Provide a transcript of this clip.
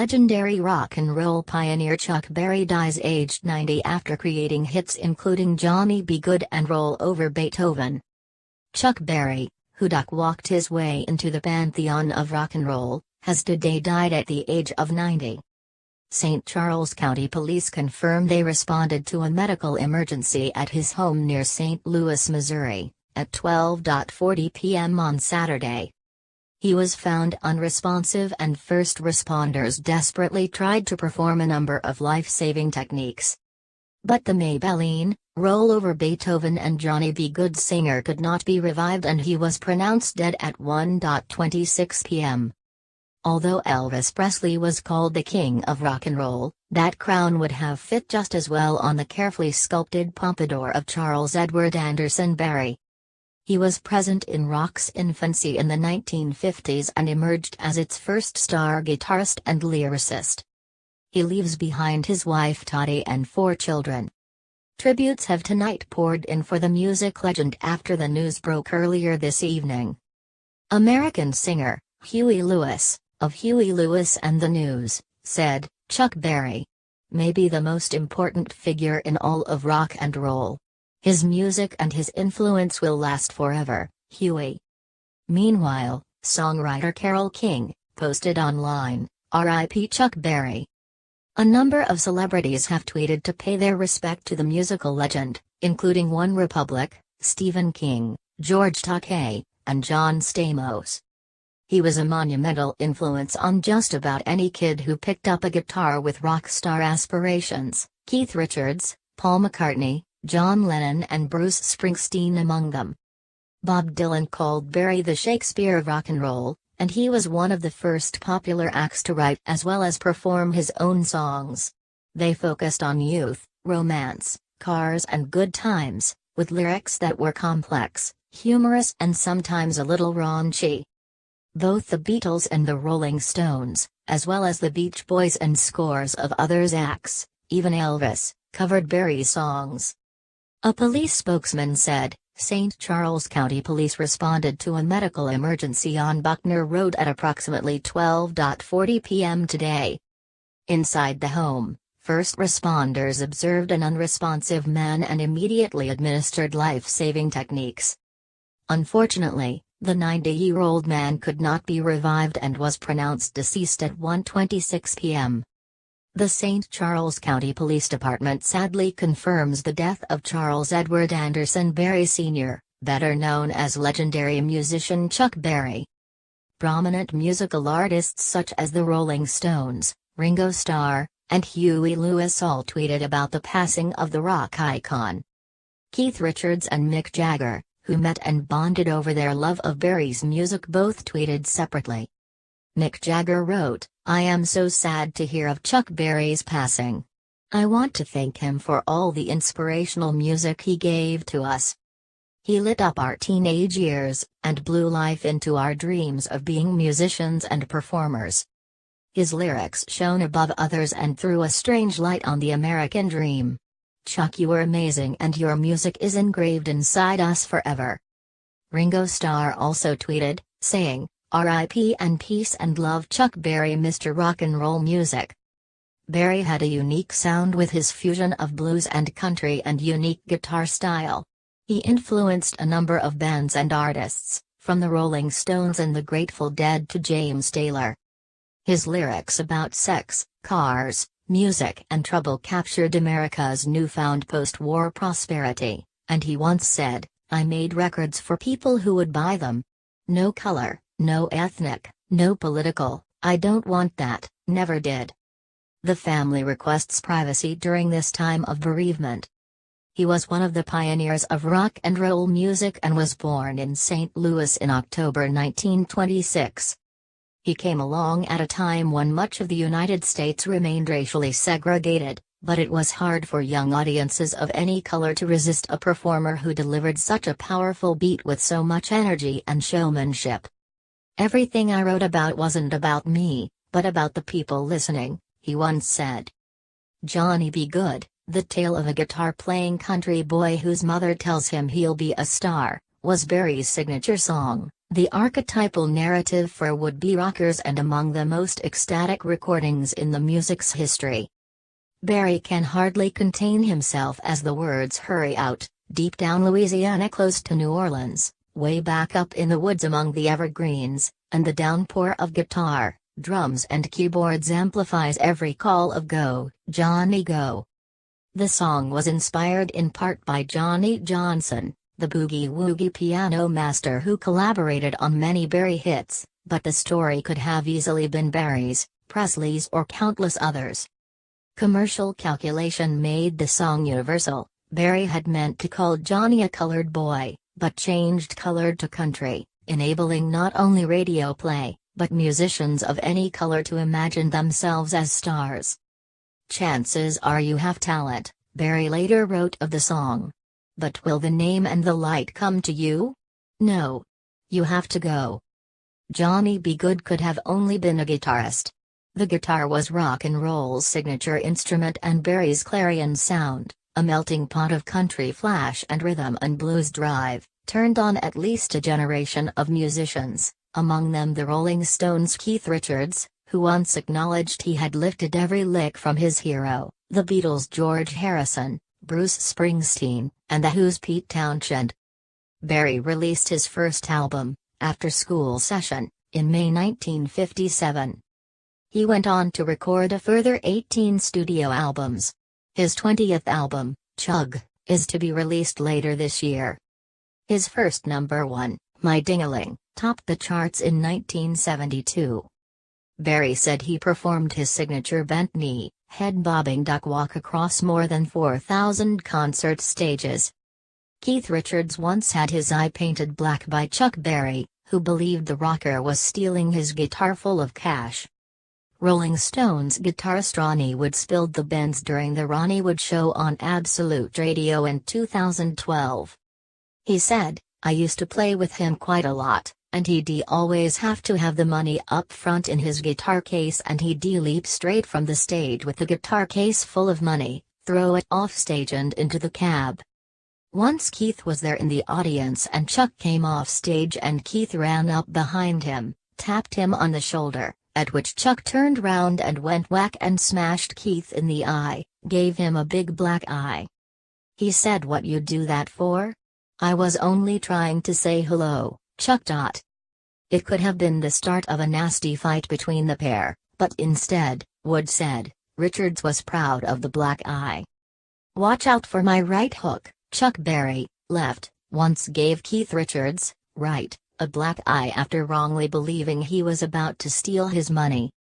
Legendary rock and roll pioneer Chuck Berry dies aged 90 after creating hits including Johnny B Goode and Roll Over Beethoven. Chuck Berry, who walked his way into the pantheon of rock and roll, has today died at the age of 90. St. Charles County Police confirmed they responded to a medical emergency at his home near St. Louis, Missouri, at 12:40 p.m. on Saturday. He was found unresponsive and first responders desperately tried to perform a number of life-saving techniques. But the Maybelline, Roll Over Beethoven and Johnny B Goode singer could not be revived and he was pronounced dead at 1:26 p.m. Although Elvis Presley was called the king of rock and roll, that crown would have fit just as well on the carefully sculpted pompadour of Charles Edward Anderson Berry. He was present in rock's infancy in the 1950s and emerged as its first star guitarist and lyricist. He leaves behind his wife Toddy and 4 children. Tributes have tonight poured in for the music legend after the news broke earlier this evening. American singer, Huey Lewis, of Huey Lewis and the News, said, "Chuck Berry may be the most important figure in all of rock and roll. His music and his influence will last forever, Huey." Meanwhile, songwriter Carole King posted online, "R.I.P. Chuck Berry." A number of celebrities have tweeted to pay their respect to the musical legend, including OneRepublic, Stephen King, George Takei, and John Stamos. He was a monumental influence on just about any kid who picked up a guitar with rock star aspirations, Keith Richards, Paul McCartney, John Lennon and Bruce Springsteen among them. Bob Dylan called Berry the Shakespeare of rock and roll, and he was one of the first popular acts to write as well as perform his own songs. They focused on youth, romance, cars and good times, with lyrics that were complex, humorous and sometimes a little raunchy. Both the Beatles and the Rolling Stones, as well as the Beach Boys and scores of others acts, even Elvis, covered Berry's songs. A police spokesman said, St. Charles County Police responded to a medical emergency on Buckner Road at approximately 12:40 p.m. today. Inside the home, first responders observed an unresponsive man and immediately administered life-saving techniques. Unfortunately, the 90-year-old man could not be revived and was pronounced deceased at 1:26 p.m. The St. Charles County Police Department sadly confirms the death of Charles Edward Anderson Berry Sr., better known as legendary musician Chuck Berry. Prominent musical artists such as the Rolling Stones, Ringo Starr, and Huey Lewis all tweeted about the passing of the rock icon. Keith Richards and Mick Jagger, who met and bonded over their love of Berry's music, both tweeted separately. Mick Jagger wrote, "I am so sad to hear of Chuck Berry's passing. I want to thank him for all the inspirational music he gave to us. He lit up our teenage years, and blew life into our dreams of being musicians and performers. His lyrics shone above others and threw a strange light on the American dream. Chuck, you were amazing and your music is engraved inside us forever." Ringo Starr also tweeted, saying, "R.I.P. and peace and love Chuck Berry, Mr. Rock and Roll Music." Berry had a unique sound with his fusion of blues and country and unique guitar style. He influenced a number of bands and artists, from the Rolling Stones and the Grateful Dead to James Taylor. His lyrics about sex, cars, music and trouble captured America's newfound post-war prosperity, and he once said, "I made records for people who would buy them. No color, no ethnic, no political, I don't want that, never did." The family requests privacy during this time of bereavement. He was one of the pioneers of rock and roll music and was born in St. Louis in October 1926. He came along at a time when much of the United States remained racially segregated, but it was hard for young audiences of any color to resist a performer who delivered such a powerful beat with so much energy and showmanship. "Everything I wrote about wasn't about me, but about the people listening," he once said. Johnny B Goode, the tale of a guitar-playing country boy whose mother tells him he'll be a star, was Berry's signature song, The archetypal narrative for would-be rockers and among the most ecstatic recordings in the music's history. Barry can hardly contain himself as the words hurry out, deep down Louisiana close to New Orleans, way back up in the woods among the evergreens, and the downpour of guitar, drums and keyboards amplifies every call of "Go, Johnny go." The song was inspired in part by Johnny Johnson, the boogie-woogie piano master who collaborated on many Barry hits, but the story could have easily been Barry's, Presley's or countless others. Commercial calculation made the song universal. Barry had meant to call Johnny a colored boy, but changed colored to country, enabling not only radio play, but musicians of any color to imagine themselves as stars. "Chances are you have talent," Barry later wrote of the song. "But will the name and the light come to you? No. You have to go." Johnny B Goode could have only been a guitarist. The guitar was rock and roll's signature instrument and Barry's clarion sound, a melting pot of country flash and rhythm and blues drive, turned on at least a generation of musicians, among them the Rolling Stones' Keith Richards, who once acknowledged he had lifted every lick from his hero, the Beatles' George Harrison, Bruce Springsteen, and the Who's Pete Townshend. Barry released his first album, After School Session, in May 1957. He went on to record a further 18 studio albums. His 20th album, Chug, is to be released later this year. His first number one, My Ding-a-Ling, topped the charts in 1972. Barry said he performed his signature bent knee, head-bobbing duck walk across more than 4,000 concert stages. Keith Richards once had his eye painted black by Chuck Berry, who believed the rocker was stealing his guitar full of cash. Rolling Stones guitarist Ronnie Wood spilled the beans during the Ronnie Wood Show on Absolute Radio in 2012. He said, "I used to play with him quite a lot, and he'd always have to have the money up front in his guitar case and he'd leap straight from the stage with the guitar case full of money, throw it off stage and into the cab." Once Keith was there in the audience and Chuck came off stage and Keith ran up behind him, tapped him on the shoulder, at which Chuck turned round and went whack and smashed Keith in the eye, gave him a big black eye. He said, "What you do that for? I was only trying to say hello, Chuck. It could have been the start of a nasty fight between the pair, but instead, Wood said, Richards was proud of the black eye. "Watch out for my right hook," Chuck Berry, left, once gave Keith Richards, right, a black eye after wrongly believing he was about to steal his money.